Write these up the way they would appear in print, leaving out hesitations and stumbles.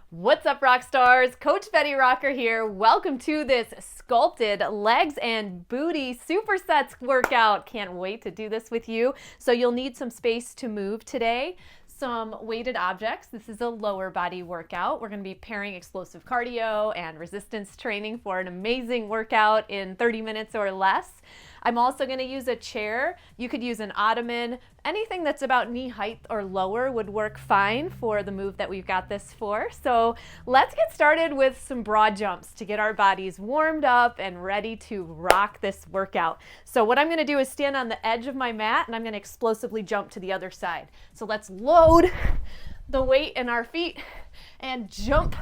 What's up, rock stars? Coach Betty Rocker here. Welcome to this Sculpted legs and booty supersets workout. Can't wait to do this with you. So you'll need some space to move today. Some weighted objects. This is a lower body workout. We're going to be pairing explosive cardio and resistance training for an amazing workout in 30 minutes or less. I'm also going to use a chair. You could use an ottoman. Anything that's about knee height or lower would work fine for the move that we've got this for. So let's get started with some broad jumps to get our bodies warmed up and ready to rock this workout. So what I'm going to do is stand on the edge of my mat and I'm going to explosively jump to the other side. So let's load the weight in our feet and jump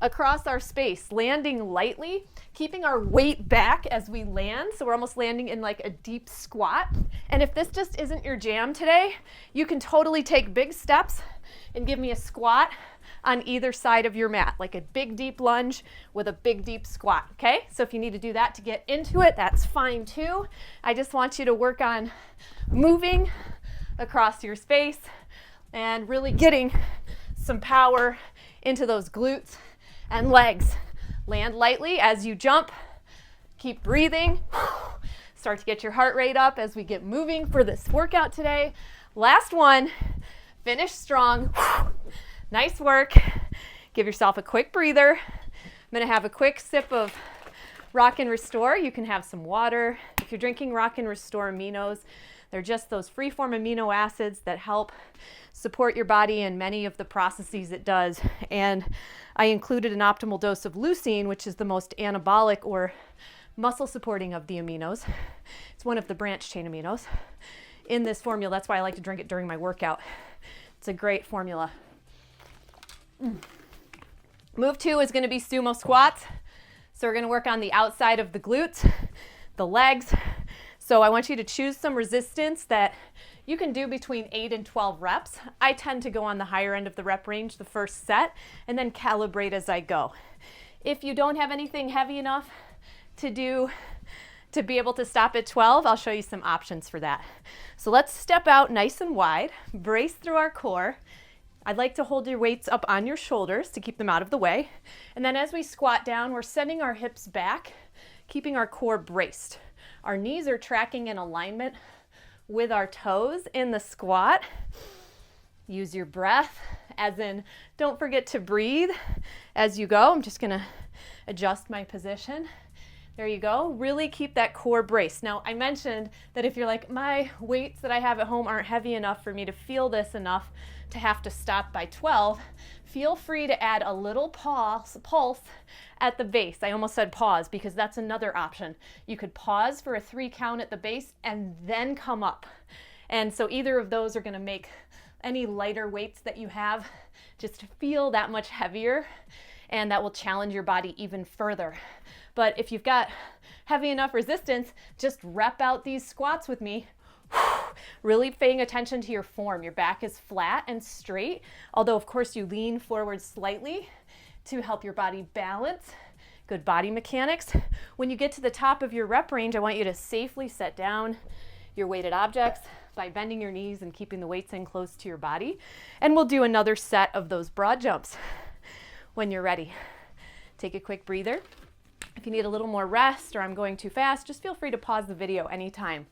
across our space, landing lightly, keeping our weight back as we land. So we're almost landing in like a deep squat. And if this just isn't your jam today, you can totally take big steps and give me a squat on either side of your mat, like a big deep lunge with a big deep squat, okay? So if you need to do that to get into it, that's fine too. I just want you to work on moving across your space and really getting some power into those glutes and legs. Land lightly as you jump. Keep breathing. Start to get your heart rate up as we get moving for this workout today. Last one. Finish strong. Nice work. Give yourself a quick breather. I'm going to have a quick sip of Rock and Restore. You can have some water. If you're drinking Rock and Restore aminos, they're just those free-form amino acids that help support your body in many of the processes it does. And I included an optimal dose of leucine, which is the most anabolic or muscle supporting of the aminos. It's one of the branch chain aminos in this formula. That's why I like to drink it during my workout. It's a great formula. Move 2 is going to be sumo squats. So we're going to work on the outside of the glutes, the legs. So I want you to choose some resistance that you can do between 8 and 12 reps. I tend to go on the higher end of the rep range the first set and then calibrate as I go. If you don't have anything heavy enough to be able to stop at 12, I'll show you some options for that. So let's step out nice and wide, brace through our core. I'd like to hold your weights up on your shoulders to keep them out of the way. And then as we squat down, we're sending our hips back, keeping our core braced. Our knees are tracking in alignment with our toes in the squat. Use your breath, as in don't forget to breathe as you go. I'm just going to adjust my position. There you go. Really keep that core braced. Now, I mentioned that if you're like, my weights that I have at home aren't heavy enough for me to feel this enough to have to stop by 12, feel free to add a little pulse at the base. I almost said pause because that's another option. You could pause for a 3 count at the base and then come up. And so either of those are going to make any lighter weights that you have just feel that much heavier, and that will challenge your body even further. But if you've got heavy enough resistance, just rep out these squats with me. Really paying attention to your form. Your back is flat and straight, although of course you lean forward slightly to help your body balance. Good body mechanics. When you get to the top of your rep range, I want you to safely set down your weighted objects by bending your knees and keeping the weights in close to your body. And we'll do another set of those broad jumps when you're ready. Take a quick breather. If you need a little more rest or I'm going too fast, just feel free to pause the video anytime.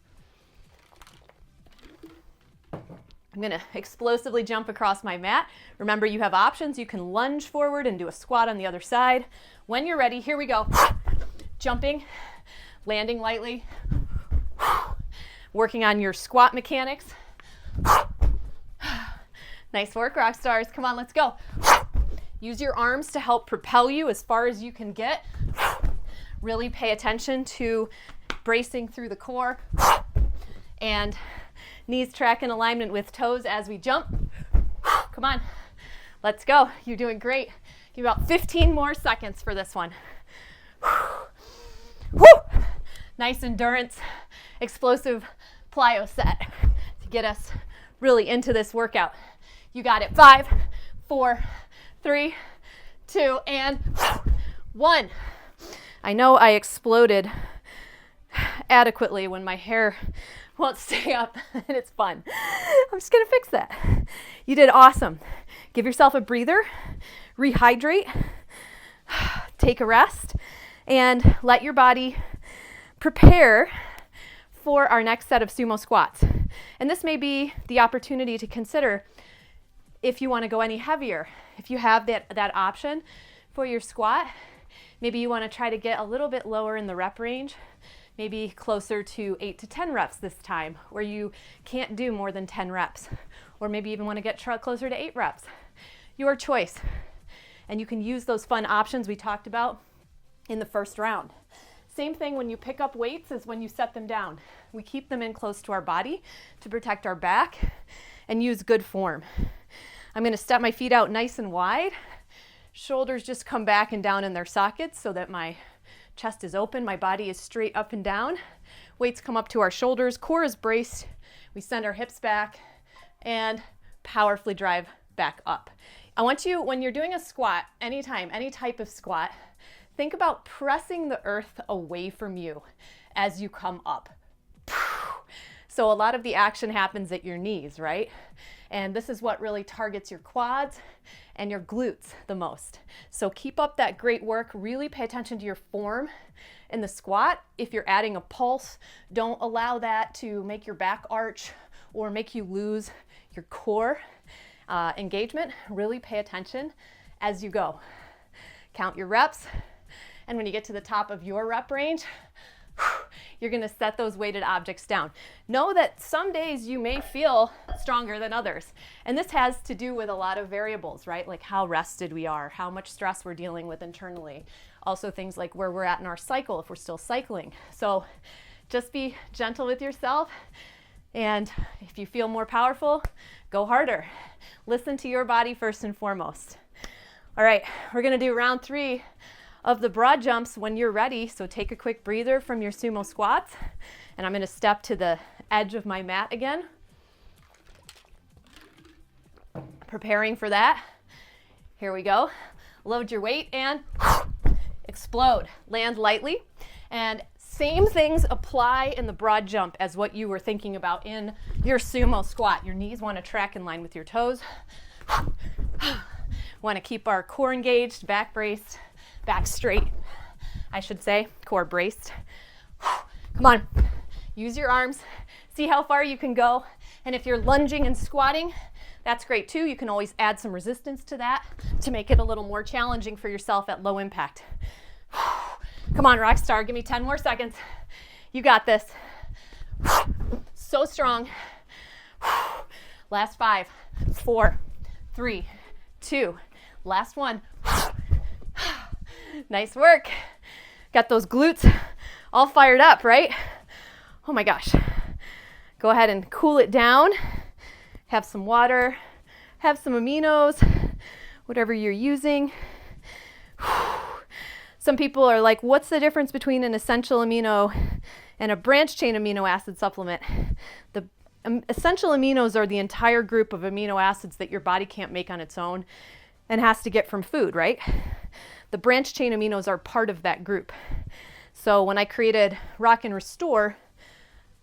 I'm going to explosively jump across my mat. Remember, you have options. You can lunge forward and do a squat on the other side. When you're ready, here we go. Jumping, landing lightly, working on your squat mechanics. Nice work, rock stars. Come on, let's go. Use your arms to help propel you as far as you can get. Really pay attention to bracing through the core and knees track in alignment with toes as we jump. Come on, let's go. You're doing great. Give about 15 more seconds for this one. Woo! Nice endurance, explosive plyo set to get us really into this workout. You got it. 5, 4, 3, 2, and 1. I know I exploded adequately when my hair won't stay up, and it's fun. I'm just gonna fix that. You did awesome. Give yourself a breather. rehydrate, take a rest, and let your body prepare for our next set of sumo squats. And this may be the opportunity to consider if you want to go any heavier. If you have that option for your squat, maybe you want to try to get a little bit lower in the rep range, maybe closer to 8 to 10 reps this time, where you can't do more than 10 reps. Or maybe even want to get closer to 8 reps. Your choice. And you can use those fun options we talked about in the first round. Same thing when you pick up weights as when you set them down. We keep them in close to our body to protect our back and use good form. I'm going to step my feet out nice and wide. Shoulders just come back and down in their sockets so that my chest is open, my body is straight up and down. Weights come up to our shoulders, core is braced. We send our hips back and powerfully drive back up. I want you, when you're doing a squat, anytime, any type of squat, think about pressing the earth away from you as you come up. So a lot of the action happens at your knees, right? And this is what really targets your quads and your glutes the most. So keep up that great work. Really pay attention to your form in the squat. If you're adding a pulse, don't allow that to make your back arch or make you lose your core engagement. Really pay attention as you go. Count your reps. And when you get to the top of your rep range, you're going to set those weighted objects down. Know that some days you may feel stronger than others. And this has to do with a lot of variables, right? Like how rested we are, how much stress we're dealing with internally. Also things like where we're at in our cycle, if we're still cycling. So just be gentle with yourself. And if you feel more powerful, go harder. Listen to your body first and foremost. All right, we're going to do round 3 of the broad jumps when you're ready. So take a quick breather from your sumo squats. And I'm going to step to the edge of my mat again. Preparing for that. Here we go. Load your weight and explode. Land lightly. And same things apply in the broad jump as what you were thinking about in your sumo squat. Your knees want to track in line with your toes. Want to keep our core engaged, back braced, back straight, I should say, core braced. Come on, use your arms, see how far you can go. And if you're lunging and squatting, that's great too. You can always add some resistance to that to make it a little more challenging for yourself at low impact. Come on, Rockstar, give me 10 more seconds. You got this. So strong. Last 5, 4, 3, 2, last one. Nice work. Got those glutes all fired up, right? Oh my gosh. Go ahead and cool it down. Have some water, have some aminos, whatever you're using. Some people are like, what's the difference between an essential amino and a branched chain amino acid supplement? The essential aminos are the entire group of amino acids that your body can't make on its own and has to get from food, right? The branched chain aminos are part of that group. So when I created Rock and Restore,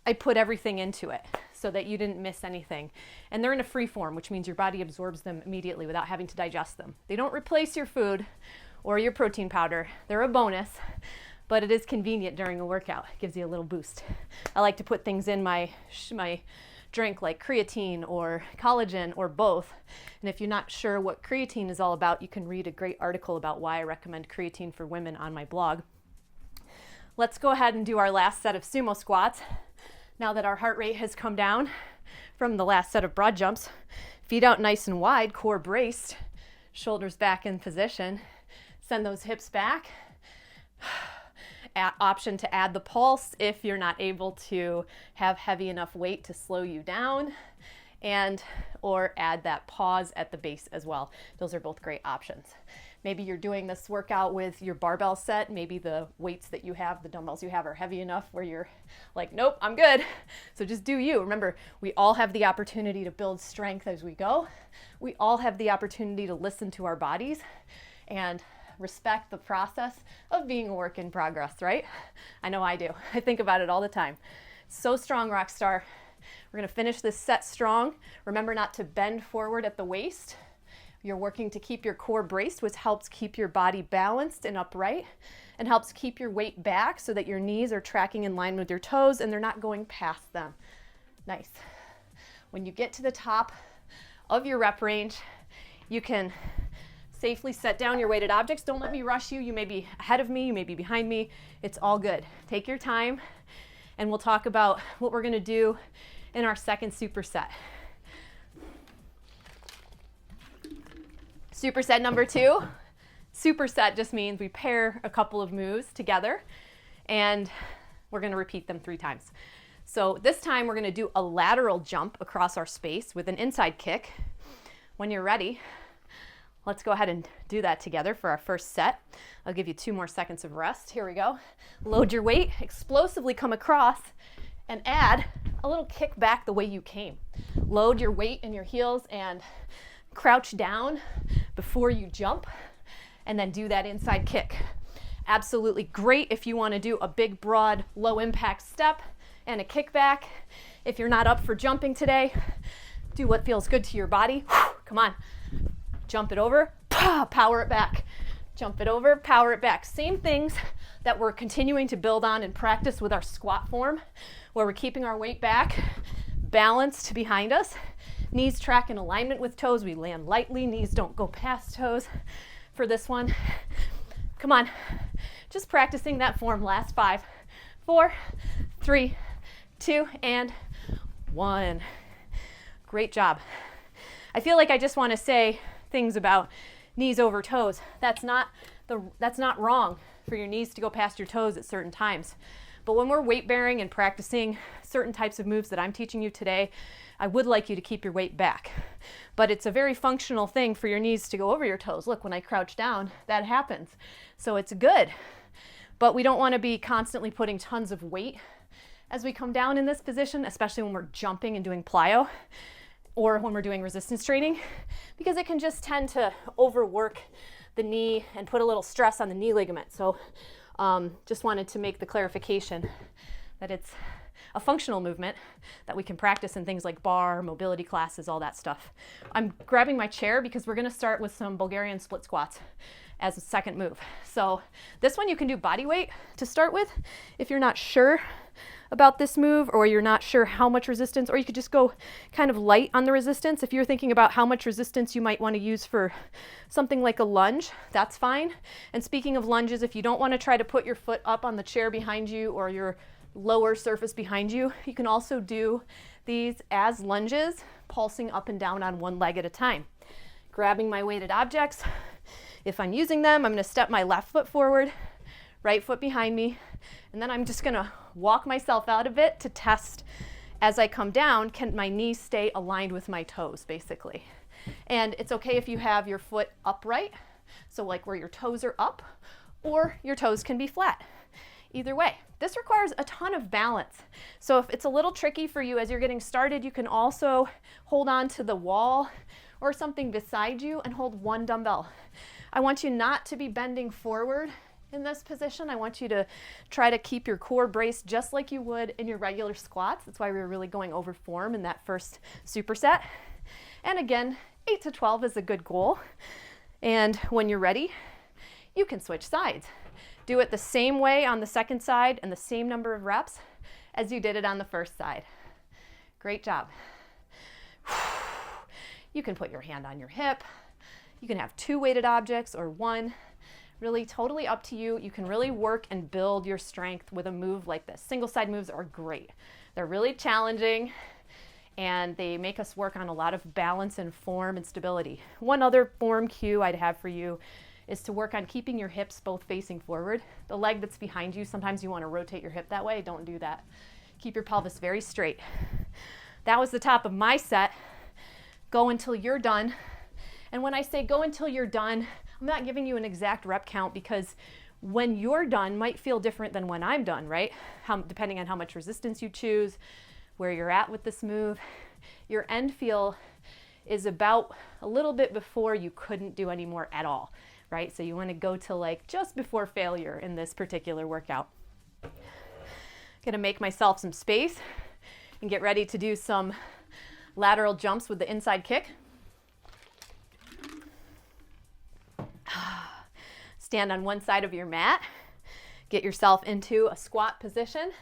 I put everything into it so that you didn't miss anything. And they're in a free form, which means your body absorbs them immediately without having to digest them. They don't replace your food or your protein powder. They're a bonus, but it is convenient during a workout. It gives you a little boost. I like to put things in my drink like creatine or collagen or both. And if you're not sure what creatine is all about, you can read a great article about why I recommend creatine for women on my blog. Let's go ahead and do our last set of sumo squats. Now that our heart rate has come down from the last set of broad jumps, feet out nice and wide, core braced, shoulders back in position. Send those hips back. Option to add the pulse if you're not able to have heavy enough weight to slow you down, and or add that pause at the base as well. Those are both great options. Maybe you're doing this workout with your barbell set. Maybe the weights that you have, the dumbbells you have are heavy enough where you're like, nope, I'm good. So just do you. Remember, we all have the opportunity to build strength as we go. We all have the opportunity to listen to our bodies and respect the process of being a work in progress, right? I know I do. I think about it all the time. So strong, Rockstar. We're going to finish this set strong. Remember not to bend forward at the waist You're working to keep your core braced, which helps keep your body balanced and upright and helps keep your weight back so that your knees are tracking in line with your toes and they're not going past them. Nice. When you get to the top of your rep range, you can safely set down your weighted objects. Don't let me rush you. You may be ahead of me, you may be behind me. It's all good. Take your time, and we'll talk about what we're going to do in our second superset. Superset number 2. Superset just means we pair a couple of moves together, and we're going to repeat them 3 times. So this time we're going to do a lateral jump across our space with an inside kick. When you're ready, let's go ahead and do that together for our first set. I'll give you 2 more seconds of rest. Here we go. Load your weight, explosively come across, and add a little kick back the way you came. Load your weight in your heels and crouch down before you jump, and then do that inside kick. Absolutely great if you want to do a big, broad, low impact step and a kickback. If you're not up for jumping today, do what feels good to your body. Come on. Jump it over, power it back. Jump it over, power it back. Same things that we're continuing to build on and practice with our squat form, where we're keeping our weight back, balanced behind us. Knees track in alignment with toes. We land lightly. Knees don't go past toes for this one. Come on. Just practicing that form. Last 5, 4, 3, 2, and 1. Great job. I feel like I just want to say things about knees over toes. That's not wrong for your knees to go past your toes at certain times. But when we're weight bearing and practicing certain types of moves that I'm teaching you today, I would like you to keep your weight back. But it's a very functional thing for your knees to go over your toes. Look, when I crouch down, that happens. So it's good. But we don't want to be constantly putting tons of weight as we come down in this position, especially when we're jumping and doing plyo, or when we're doing resistance training, because it can just tend to overwork the knee and put a little stress on the knee ligament. So just wanted to make the clarification that it's a functional movement that we can practice in things like bar, mobility classes, all that stuff. I'm grabbing my chair because we're going to start with some Bulgarian split squats as a second move. So this one you can do body weight to start with if you're not sure about this move, or you're not sure how much resistance, or you could just go kind of light on the resistance. If you're thinking about how much resistance you might want to use for something like a lunge, that's fine. And speaking of lunges, if you don't want to try to put your foot up on the chair behind you or your lower surface behind you, you can also do these as lunges, pulsing up and down on one leg at a time. Grabbing my weighted objects. If I'm using them, I'm going to step my left foot forward, right foot behind me, and then I'm just going to walk myself out of it to test as I come down, can my knees stay aligned with my toes, basically. And it's okay if you have your foot upright, so like where your toes are up, or your toes can be flat. Either way, this requires a ton of balance. So if it's a little tricky for you as you're getting started, you can also hold on to the wall or something beside you and hold one dumbbell. I want you not to be bending forward in this position. I want you to try to keep your core braced just like you would in your regular squats. That's why we were really going over form in that first superset. And again, 8 to 12 is a good goal. And when you're ready, you can switch sides. Do it the same way on the second side and the same number of reps as you did it on the first side. Great job. You can put your hand on your hip. You can have 2 weighted objects or 1. Really totally up to you. You can really work and build your strength with a move like this. Single side moves are great. They're really challenging and they make us work on a lot of balance and form and stability. One other form cue I'd have for you is to work on keeping your hips both facing forward. The leg that's behind you, sometimes you want to rotate your hip that way. Don't do that. Keep your pelvis very straight. That was the top of my set. Go until you're done. And when I say go until you're done, I'm not giving you an exact rep count because when you're done might feel different than when I'm done, right? Depending on how much resistance you choose, where you're at with this move. Your end feel is about a little bit before you couldn't do any more at all, right? So you want to go to like just before failure in this particular workout. Gonna make myself some space and get ready to do some lateral jumps with the inside kick. stand on one side of your mat, get yourself into a squat position,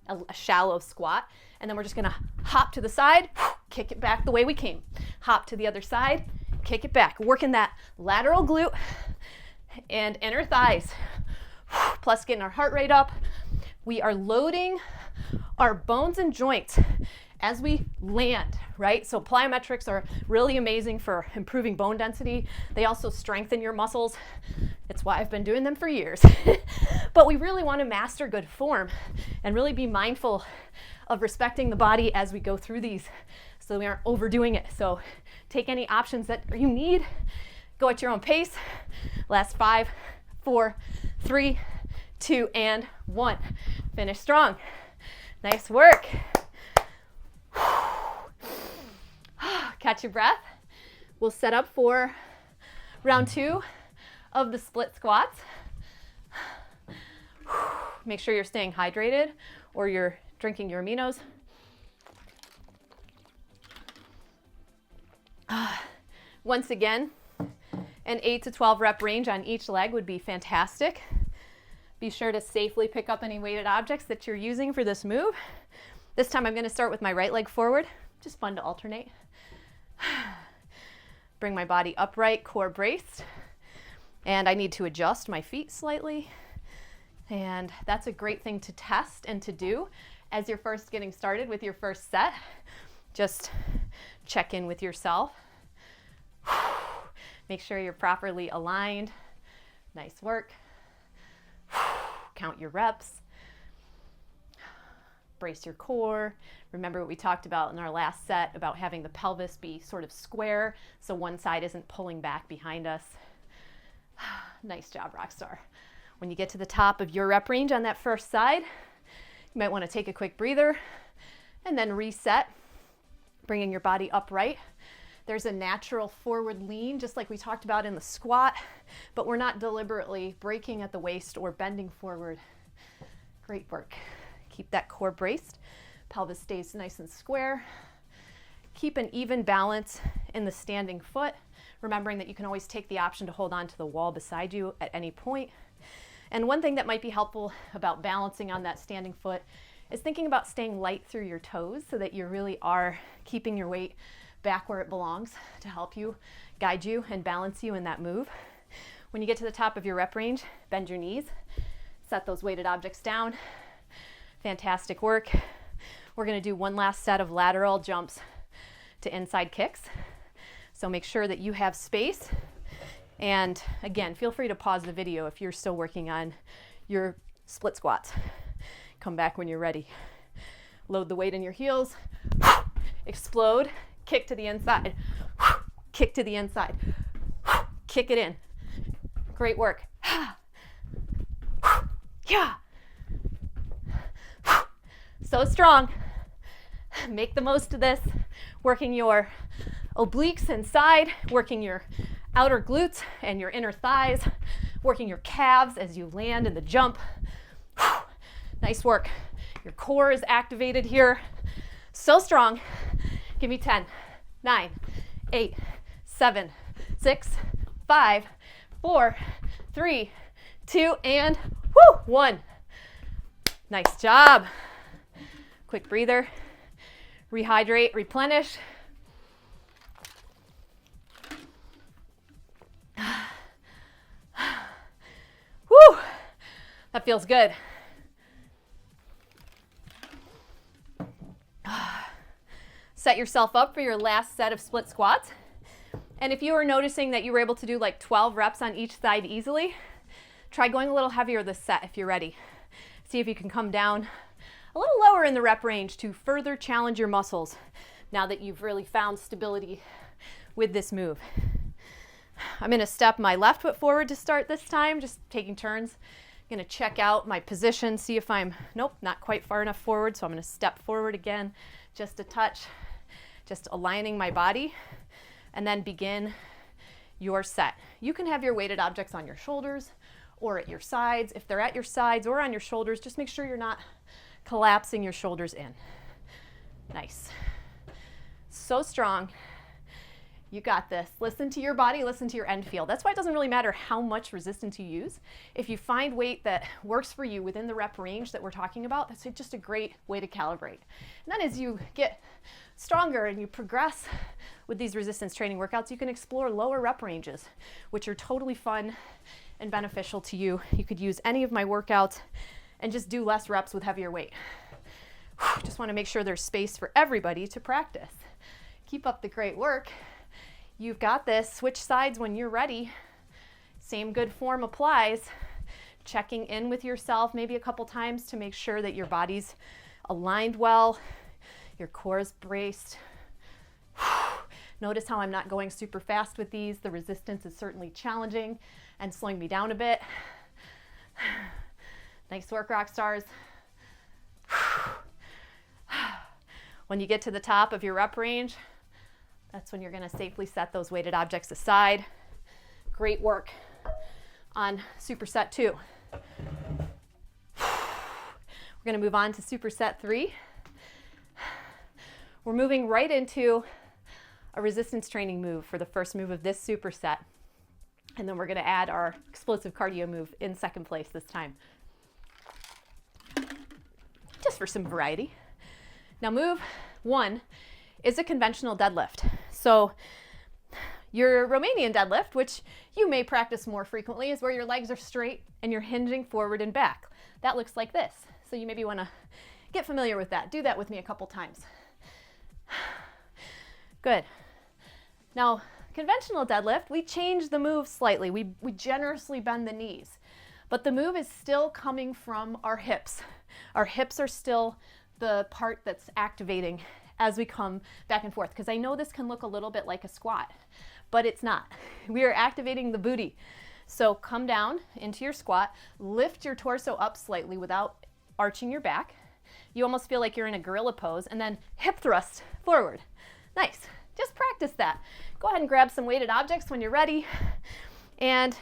a shallow squat, and then we're just gonna hop to the side, kick it back the way we came. Hop to the other side, kick it back. Working that lateral glute and inner thighs, plus getting our heart rate up. We are loading our bones and joints as we land, right? So plyometrics are really amazing for improving bone density. They also strengthen your muscles. It's why I've been doing them for years. But we really want to master good form and really be mindful of respecting the body as we go through these so we aren't overdoing it. So take any options that you need. Go at your own pace. Last 5, 4, 3, 2, and 1. Finish strong. Nice work. Catch your breath. We'll set up for round 2 of the split squats. Make sure you're staying hydrated or you're drinking your aminos. Once again, an 8 to 12 rep range on each leg would be fantastic. Be sure to safely pick up any weighted objects that you're using for this move. This time I'm going to start with my right leg forward. Just fun to alternate. Bring my body upright, core braced. And I need to adjust my feet slightly. And that's a great thing to test and to do as you're first getting started with your first set. Just check in with yourself. Make sure you're properly aligned. Nice work. Count your reps. Brace your core. Remember what we talked about in our last set about having the pelvis be sort of square so one side isn't pulling back behind us. Nice job, Rockstar. When you get to the top of your rep range on that first side, you might want to take a quick breather and then reset, bringing your body upright. There's a natural forward lean, just like we talked about in the squat, but we're not deliberately breaking at the waist or bending forward. Great work. Keep that core braced. Pelvis stays nice and square. Keep an even balance in the standing foot, remembering that you can always take the option to hold on to the wall beside you at any point. And one thing that might be helpful about balancing on that standing foot is thinking about staying light through your toes so that you really are keeping your weight back where it belongs to help you, guide you, and balance you in that move. When you get to the top of your rep range, bend your knees, set those weighted objects down. Fantastic work. We're going to do one last set of lateral jumps to inside kicks. So make sure that you have space. And again, feel free to pause the video if you're still working on your split squats. Come back when you're ready. Load the weight in your heels. Explode. Kick to the inside. Kick to the inside. Kick it in. Great work. Yeah. So strong. Make the most of this. Working your obliques inside, working your outer glutes and your inner thighs, working your calves as you land in the jump. Nice work. Your core is activated here. So strong. Give me 10, 9, 8, 7, 6, 5, 4, 3, 2, and 1. Nice job. Quick breather. Rehydrate, replenish. Whew, that feels good. Set yourself up for your last set of split squats. And if you are noticing that you were able to do like 12 reps on each side easily, try going a little heavier this set if you're ready. See if you can come down a little lower in the rep range to further challenge your muscles now that you've really found stability with this move. I'm going to step my left foot forward to start this time, just taking turns. I'm going to check out my position, see if I'm, nope, not quite far enough forward, so I'm going to step forward again, just a touch, just aligning my body, and then begin your set. You can have your weighted objects on your shoulders or at your sides. If they're at your sides or on your shoulders, just make sure you're not collapsing your shoulders in. Nice. So strong. You got this. Listen to your body, listen to your end feel. That's why it doesn't really matter how much resistance you use. If you find weight that works for you within the rep range that we're talking about, that's just a great way to calibrate. And then as you get stronger and you progress with these resistance training workouts, you can explore lower rep ranges, which are totally fun and beneficial to you. You could use any of my workouts and just do less reps with heavier weight. Just want to make sure there's space for everybody to practice. Keep up the great work. You've got this. Switch sides when you're ready. Same good form applies. Checking in with yourself maybe a couple times to make sure that your body's aligned well, your core is braced. Notice how I'm not going super fast with these. The resistance is certainly challenging and slowing me down a bit. Nice work, rock stars. When you get to the top of your rep range, that's when you're going to safely set those weighted objects aside. Great work on Superset 2. We're going to move on to Superset 3. We're moving right into a resistance training move for the first move of this superset. And then we're going to add our explosive cardio move in second place this time, just for some variety. Now move 1 is a conventional deadlift. So your Romanian deadlift, which you may practice more frequently, is where your legs are straight and you're hinging forward and back. That looks like this. So you maybe want to get familiar with that. Do that with me a couple times. Good. Now, conventional deadlift, we change the move slightly. We generously bend the knees, but the move is still coming from our hips. Our hips are still the part that's activating as we come back and forth, because I know this can look a little bit like a squat, but it's not. We are activating the booty. So come down into your squat, lift your torso up slightly without arching your back. You almost feel like you're in a gorilla pose, and then hip thrust forward. Nice. Just practice that. Go ahead and grab some weighted objects when you're ready, and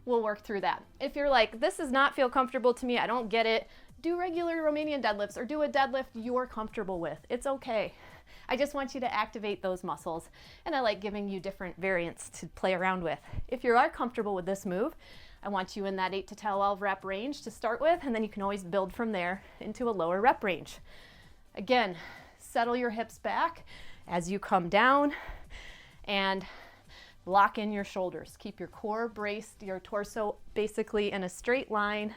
we'll work through that. If you're like, this does not feel comfortable to me, I don't get it, do regular Romanian deadlifts or do a deadlift you're comfortable with. It's okay. I just want you to activate those muscles, and I like giving you different variants to play around with. If you are comfortable with this move, I want you in that 8 to 12 rep range to start with, and then you can always build from there into a lower rep range. Again, settle your hips back as you come down and lock in your shoulders. Keep your core braced, your torso basically in a straight line.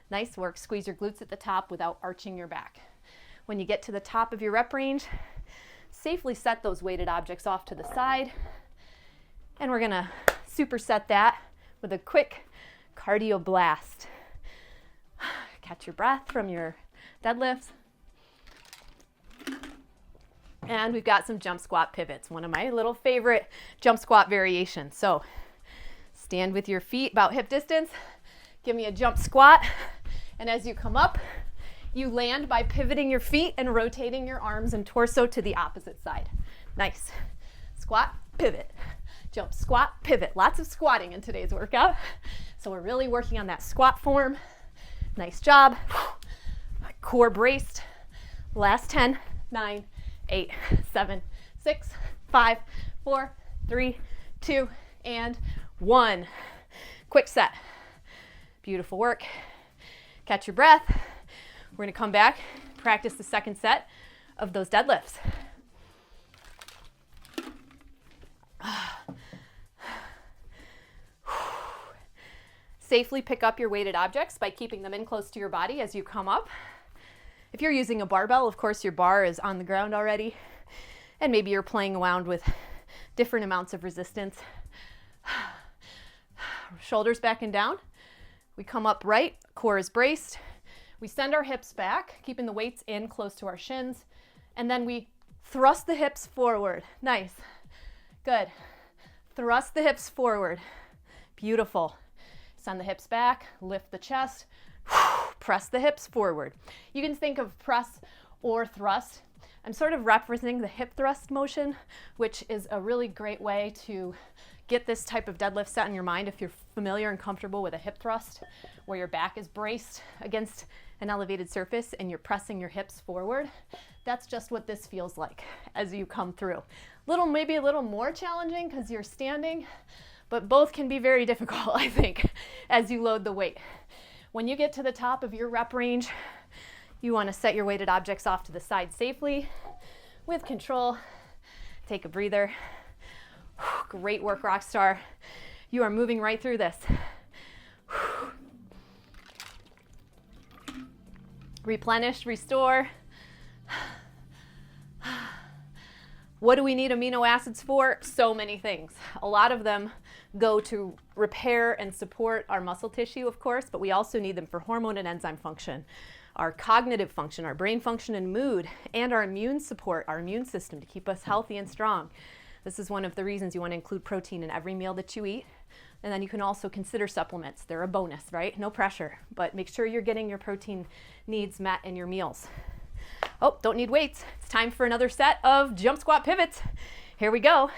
Nice work. Squeeze your glutes at the top without arching your back. When you get to the top of your rep range, safely set those weighted objects off to the side. And we're gonna superset that with a quick cardio blast. Catch your breath from your deadlifts. And we've got some jump squat pivots, one of my little favorite jump squat variations. So stand with your feet about hip distance, give me a jump squat, and as you come up, you land by pivoting your feet and rotating your arms and torso to the opposite side. Nice. Squat, pivot, jump, squat, pivot. Lots of squatting in today's workout. So we're really working on that squat form. Nice job. Core braced. Last 10, 9, 8, 7, 6, 5, 4, 3, 2, and 1. Quick set. Beautiful work. Catch your breath. We're going to come back, practice the second set of those deadlifts. Safely pick up your weighted objects by keeping them in close to your body as you come up. If you're using a barbell, of course, your bar is on the ground already, and maybe you're playing around with different amounts of resistance. Shoulders back and down. We come up right, core is braced. We send our hips back, keeping the weights in close to our shins, and then we thrust the hips forward. Nice. Good. Thrust the hips forward. Beautiful. Send the hips back, lift the chest, press the hips forward. You can think of press or thrust. I'm sort of referencing the hip thrust motion, which is a really great way to get this type of deadlift set in your mind if you're familiar and comfortable with a hip thrust, where your back is braced against an elevated surface and you're pressing your hips forward. That's just what this feels like as you come through. Maybe a little more challenging because you're standing, but both can be very difficult, I think, as you load the weight. When you get to the top of your rep range, you want to set your weighted objects off to the side safely with control. Take a breather. Great work, Rockstar. You are moving right through this. Replenish, restore. What do we need amino acids for? So many things. A lot of them go to repair and support our muscle tissue, of course, but we also need them for hormone and enzyme function, our cognitive function, our brain function and mood, and our immune support, our immune system to keep us healthy and strong. This is one of the reasons you want to include protein in every meal that you eat. And then you can also consider supplements. They're a bonus, right? No pressure, but make sure you're getting your protein needs met in your meals. Oh, don't need weights. It's time for another set of jump squat pivots. Here we go.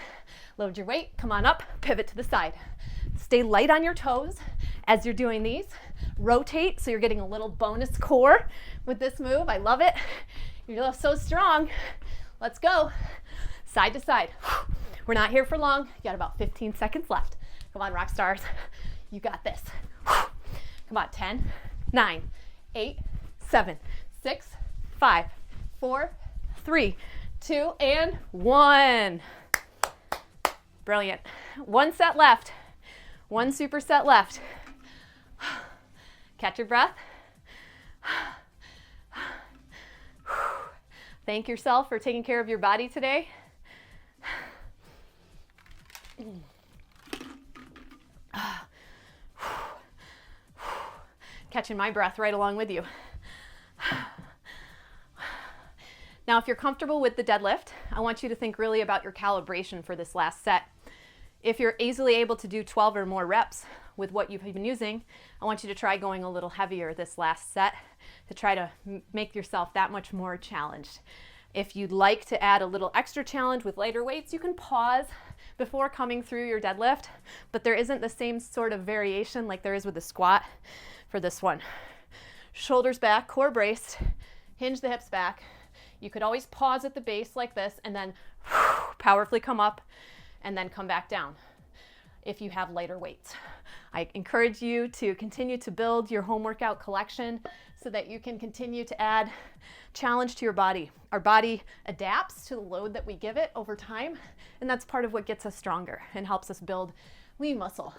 Load your weight, come on up, pivot to the side. Stay light on your toes as you're doing these. Rotate so you're getting a little bonus core with this move. I love it. You're so strong. Let's go. Side to side. We're not here for long. You got about 15 seconds left. Come on, rock stars. You got this. Come on, 10, 9, 8, 7, 6, 5, 4, 3, 2, and 1. Brilliant. One set left. One superset left. Catch your breath. Thank yourself for taking care of your body today. Catching my breath right along with you. Now, if you're comfortable with the deadlift, I want you to think really about your calibration for this last set. If you're easily able to do 12 or more reps with what you've been using, I want you to try going a little heavier this last set to try to make yourself that much more challenged. If you'd like to add a little extra challenge with lighter weights, you can pause before coming through your deadlift, but there isn't the same sort of variation like there is with the squat for this one. Shoulders back, core braced, hinge the hips back. You could always pause at the base like this and then powerfully come up and then come back down if you have lighter weights. I encourage you to continue to build your home workout collection so that you can continue to add challenge to your body. Our body adapts to the load that we give it over time, and that's part of what gets us stronger and helps us build lean muscle.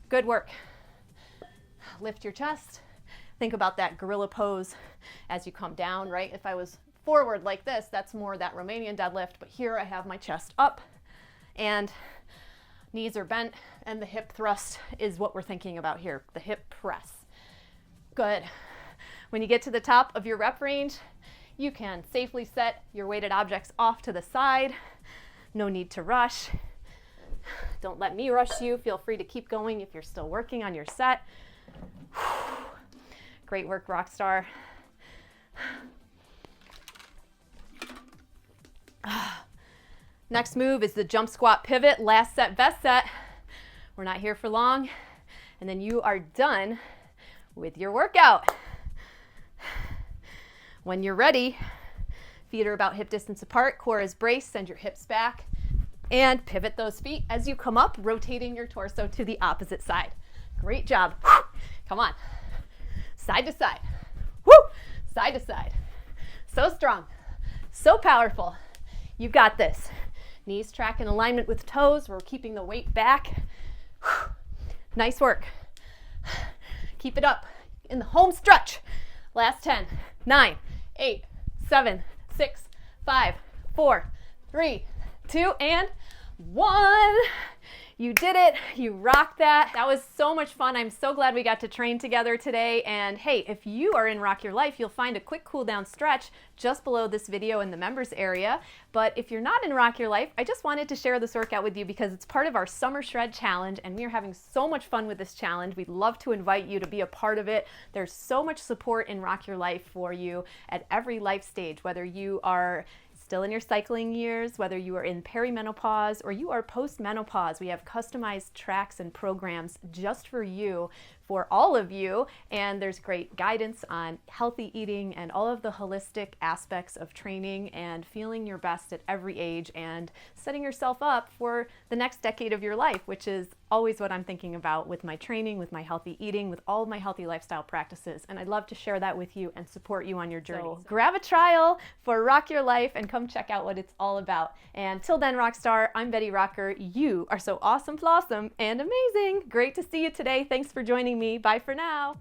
Good work. Lift your chest. Think about that gorilla pose as you come down, right? If I was forward like this, that's more that Romanian deadlift, but here I have my chest up and knees are bent, and the hip thrust is what we're thinking about here, the hip press. Good. When you get to the top of your rep range, you can safely set your weighted objects off to the side. No need to rush. Don't let me rush you. Feel free to keep going if you're still working on your set. Great work, Rockstar. Next move is the jump squat pivot, last set, best set. We're not here for long. And then you are done with your workout. When you're ready, feet are about hip distance apart, core is braced, send your hips back, and pivot those feet as you come up, rotating your torso to the opposite side. Great job. Come on. Side to side. Woo! Side to side. So strong. So powerful. You got this. Knees track in alignment with toes. We're keeping the weight back. Nice work. Keep it up in the home stretch. Last 10, 9, 8, 7, 6, 5, 4, 3, 2, and 1. You did it. You rocked that. That was so much fun. I'm so glad we got to train together today. And hey, if you are in Rock Your Life, you'll find a quick cool down stretch just below this video in the members area. But if you're not in Rock Your Life, I just wanted to share this workout with you because it's part of our Summer Shred Challenge, and we are having so much fun with this challenge. We'd love to invite you to be a part of it. There's so much support in Rock Your Life for you at every life stage, whether you are still in your cycling years, whether you are in perimenopause or you are post-menopause. We have customized tracks and programs just for you for all of you. And there's great guidance on healthy eating and all of the holistic aspects of training and feeling your best at every age and setting yourself up for the next decade of your life, which is always what I'm thinking about with my training, with my healthy eating, with all of my healthy lifestyle practices. And I'd love to share that with you and support you on your journey. So grab a trial for Rock Your Life and come check out what it's all about. And till then, Rockstar, I'm Betty Rocker. You are so awesome, flawsome, and amazing. Great to see you today. Thanks for joining me. Bye for now.